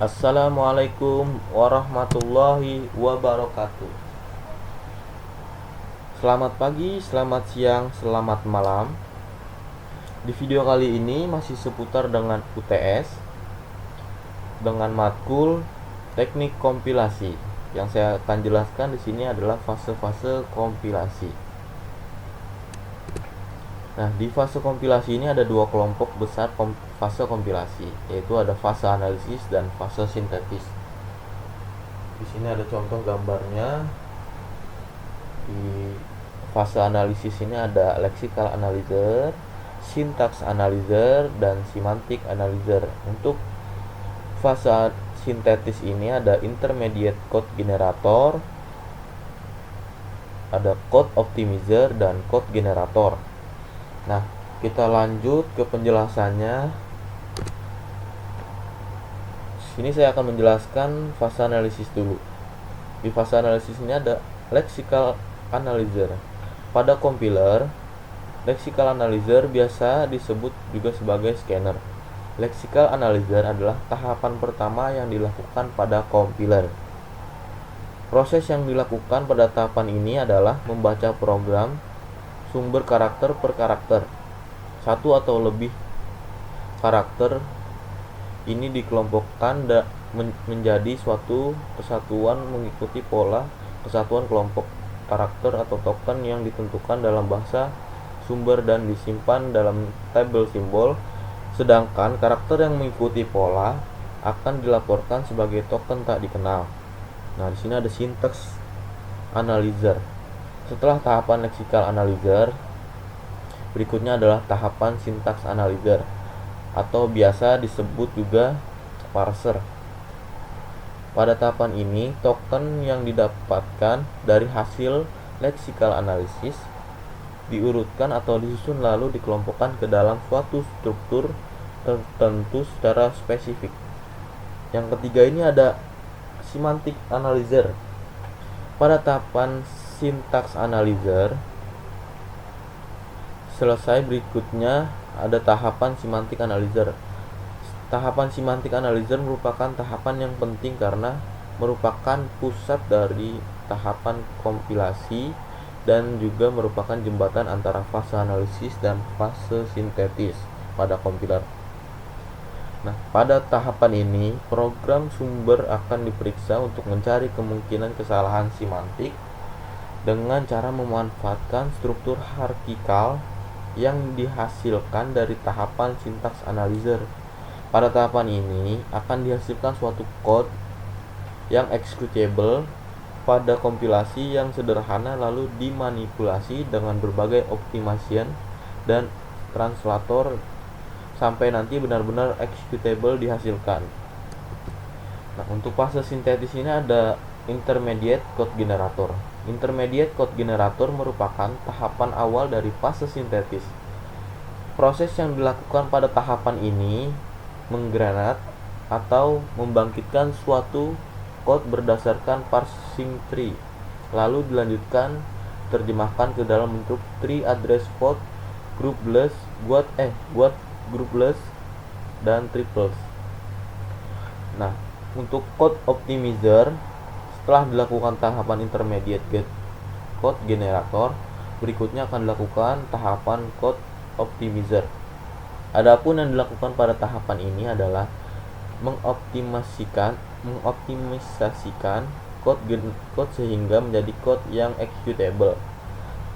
Assalamualaikum warahmatullahi wabarakatuh. Selamat pagi, selamat siang, selamat malam. Di video kali ini masih seputar dengan UTS dengan matkul teknik kompilasi. Yang saya akan jelaskan di sini adalah fase-fase kompilasi. Nah, di fase kompilasi ini ada dua kelompok besar fase kompilasi, yaitu ada fase analisis dan fase sintetis. Di sini ada contoh gambarnya. Di fase analisis ini ada lexical analyzer, syntax analyzer, dan semantic analyzer. Untuk fase sintetis ini ada intermediate code generator, ada code optimizer, dan code generator. Nah, kita lanjut ke penjelasannya. Sini saya akan menjelaskan fase analisis dulu. Di fase analisis ini ada lexical analyzer. Pada compiler, lexical analyzer biasa disebut juga sebagai scanner. Lexical analyzer adalah tahapan pertama yang dilakukan pada compiler. Proses yang dilakukan pada tahapan ini adalah membaca program sumber karakter per karakter. Satu atau lebih karakter ini dikelompokkan menjadi suatu kesatuan mengikuti pola kesatuan kelompok karakter atau token yang ditentukan dalam bahasa sumber dan disimpan dalam tabel simbol. Sedangkan karakter yang mengikuti pola akan dilaporkan sebagai token tak dikenal. Nah, di sini ada syntax analyzer. Setelah tahapan lexical analyzer, berikutnya adalah tahapan syntax analyzer atau biasa disebut juga parser. Pada tahapan ini, token yang didapatkan dari hasil lexical analysis diurutkan atau disusun lalu dikelompokkan ke dalam suatu struktur tertentu secara spesifik. Yang ketiga ini ada semantic analyzer. Pada tahapan syntax analyzer selesai, berikutnya ada tahapan semantic analyzer. Tahapan semantic analyzer merupakan tahapan yang penting karena merupakan pusat dari tahapan kompilasi dan juga merupakan jembatan antara fase analisis dan fase sintetis pada kompiler. Nah, pada tahapan ini program sumber akan diperiksa untuk mencari kemungkinan kesalahan semantik dengan cara memanfaatkan struktur hierarkikal yang dihasilkan dari tahapan syntax analyzer. Pada tahapan ini akan dihasilkan suatu code yang executable pada kompilasi yang sederhana lalu dimanipulasi dengan berbagai optimization dan translator sampai nanti benar-benar executable dihasilkan. Nah, untuk fase sintetis ini ada intermediate code generator. Intermediate code generator merupakan tahapan awal dari fase sintetis. Proses yang dilakukan pada tahapan ini menggenerate atau membangkitkan suatu code berdasarkan parsing tree, lalu dilanjutkan terjemahkan ke dalam bentuk tree address code, groupless, groupless, dan triples. Nah, untuk code optimizer, setelah dilakukan tahapan intermediate code generator, berikutnya akan dilakukan tahapan code optimizer. Adapun yang dilakukan pada tahapan ini adalah mengoptimisasikan code sehingga menjadi code yang executable.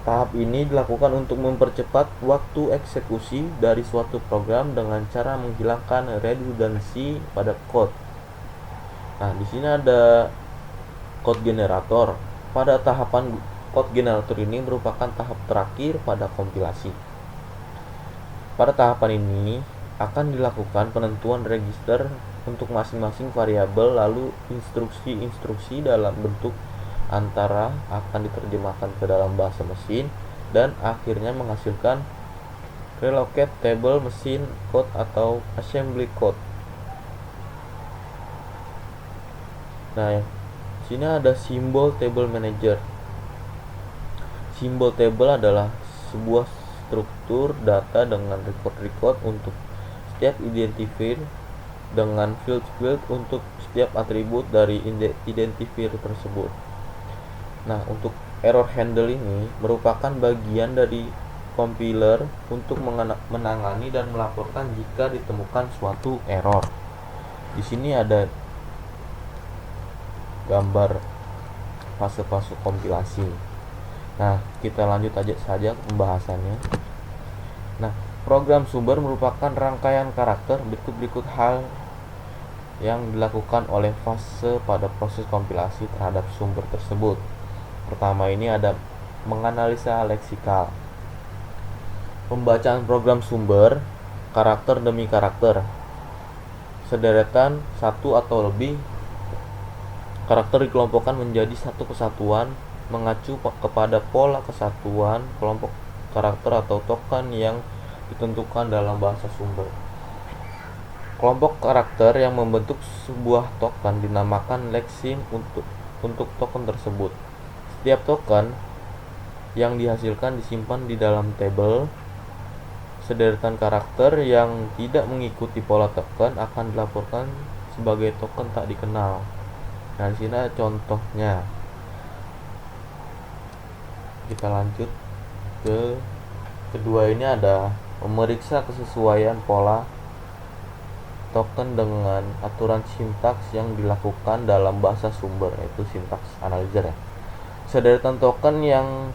Tahap ini dilakukan untuk mempercepat waktu eksekusi dari suatu program dengan cara menghilangkan redundancy pada code. Nah, di sini ada code generator. Pada tahapan code generator ini merupakan tahap terakhir pada kompilasi. Pada tahapan ini akan dilakukan penentuan register untuk masing-masing variabel, lalu instruksi-instruksi dalam bentuk antara akan diterjemahkan ke dalam bahasa mesin dan akhirnya menghasilkan relocate table mesin code atau assembly code. Nah, sini ada simbol table manager. Simbol table adalah sebuah struktur data dengan record-record untuk setiap identifier dengan field untuk setiap atribut dari identifier tersebut. Nah, untuk error handle ini merupakan bagian dari compiler untuk menangani dan melaporkan jika ditemukan suatu error. Di sini ada gambar fase-fase kompilasi. Nah, kita lanjut aja saja pembahasannya. Nah, program sumber merupakan rangkaian karakter berikut hal yang dilakukan oleh fase pada proses kompilasi terhadap sumber tersebut. Pertama ini ada menganalisa leksikal. Pembacaan program sumber karakter demi karakter. Sederetan satu atau lebih karakter dikelompokkan menjadi satu kesatuan mengacu kepada pola kesatuan kelompok karakter atau token yang ditentukan dalam bahasa sumber. Kelompok karakter yang membentuk sebuah token dinamakan lexeme untuk token tersebut. Setiap token yang dihasilkan disimpan di dalam tabel. Sederetan karakter yang tidak mengikuti pola token akan dilaporkan sebagai token tak dikenal. Nah, di sini ada contohnya. Kita lanjut ke kedua, ini ada memeriksa kesesuaian pola token dengan aturan sintaks yang dilakukan dalam bahasa sumber, yaitu sintaks analyzer ya. Sederetan token yang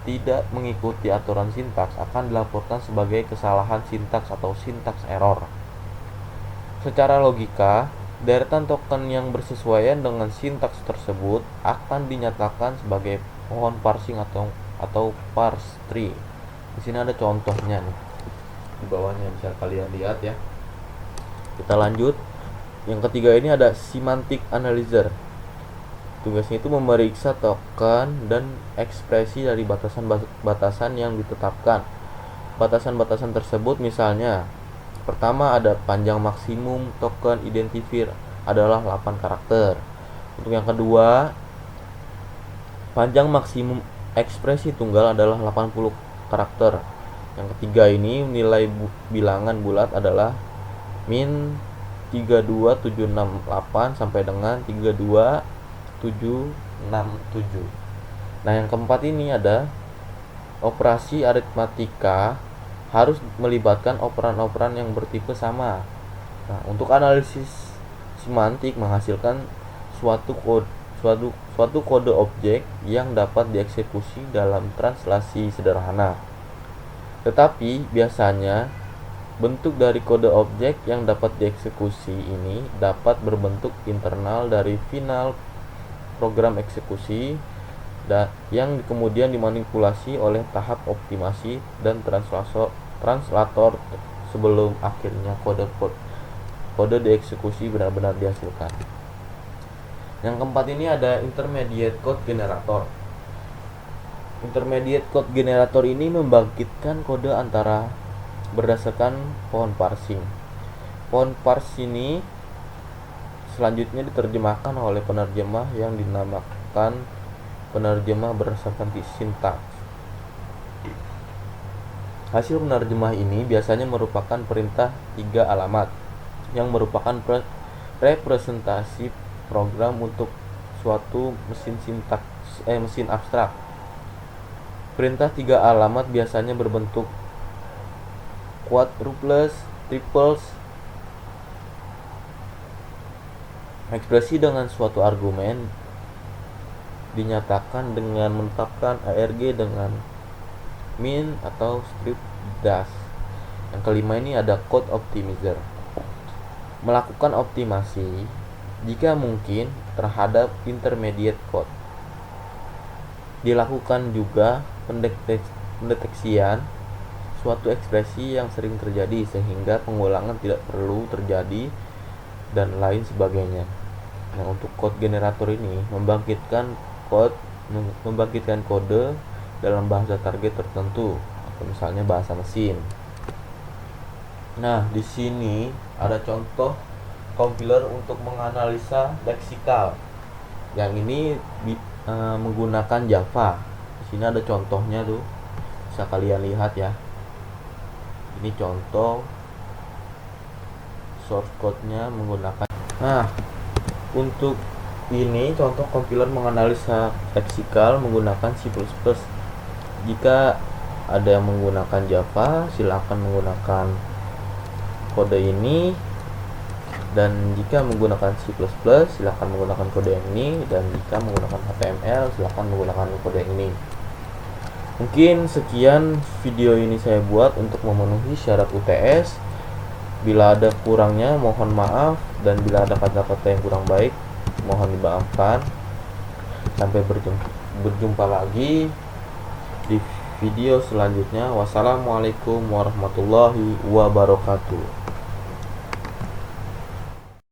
tidak mengikuti aturan sintaks akan dilaporkan sebagai kesalahan sintaks atau sintaks error. Secara logika, deretan token yang bersesuaian dengan sintaks tersebut akan dinyatakan sebagai pohon parsing atau parse tree. Di sini ada contohnya nih. Di bawahnya bisa kalian lihat ya. Kita lanjut. Yang ketiga ini ada semantic analyzer. Tugasnya itu memeriksa token dan ekspresi dari batasan-batasan yang ditetapkan. Batasan-batasan tersebut misalnya, pertama ada panjang maksimum token identifier adalah 8 karakter. Untuk yang kedua, panjang maksimum ekspresi tunggal adalah 80 karakter. Yang ketiga ini nilai bilangan bulat adalah min 32768 sampai dengan 32767. Nah, yang keempat ini ada operasi aritmatika harus melibatkan operan-operan yang bertipe sama. Nah, untuk analisis semantik menghasilkan suatu kode objek yang dapat dieksekusi dalam translasi sederhana. Tetapi biasanya bentuk dari kode objek yang dapat dieksekusi ini dapat berbentuk internal dari final program eksekusi yang kemudian dimanipulasi oleh tahap optimasi dan translator sebelum akhirnya kode dieksekusi benar-benar dihasilkan. Yang keempat ini ada intermediate code generator. Intermediate code generator ini membangkitkan kode antara berdasarkan pohon parsing. Pohon parsing ini selanjutnya diterjemahkan oleh penerjemah yang dinamakan penerjemah berdasarkan sintaks. Hasil penerjemah ini biasanya merupakan perintah 3 alamat yang merupakan representasi program untuk suatu mesin abstrak. Perintah 3 alamat biasanya berbentuk quadruples, triples. Ekspresi dengan suatu argumen dinyatakan dengan menetapkan arg dengan min atau strip dash. Yang kelima ini ada code optimizer. Melakukan optimasi jika mungkin terhadap intermediate code. Dilakukan juga pendeteksian suatu ekspresi yang sering terjadi sehingga pengulangan tidak perlu terjadi dan lain sebagainya. Nah, untuk code generator ini membangkitkan kode dalam bahasa target tertentu atau misalnya bahasa mesin. Nah, di sini ada contoh compiler untuk menganalisa leksikal. Yang ini menggunakan Java. Di sini ada contohnya tuh. Bisa kalian lihat ya. Ini contoh source code-nya menggunakan. Nah, untuk ini contoh kompiler menganalisa leksikal menggunakan C++. Jika ada yang menggunakan Java, silakan menggunakan kode ini, dan jika menggunakan C++ silakan menggunakan kode yang ini, dan jika menggunakan HTML silakan menggunakan kode yang ini. Mungkin sekian video ini saya buat untuk memenuhi syarat UTS. Bila ada kurangnya mohon maaf, dan bila ada kata-kata yang kurang baik mohon dimaafkan. Sampai berjumpa lagi di video selanjutnya. Wassalamualaikum warahmatullahi wabarakatuh.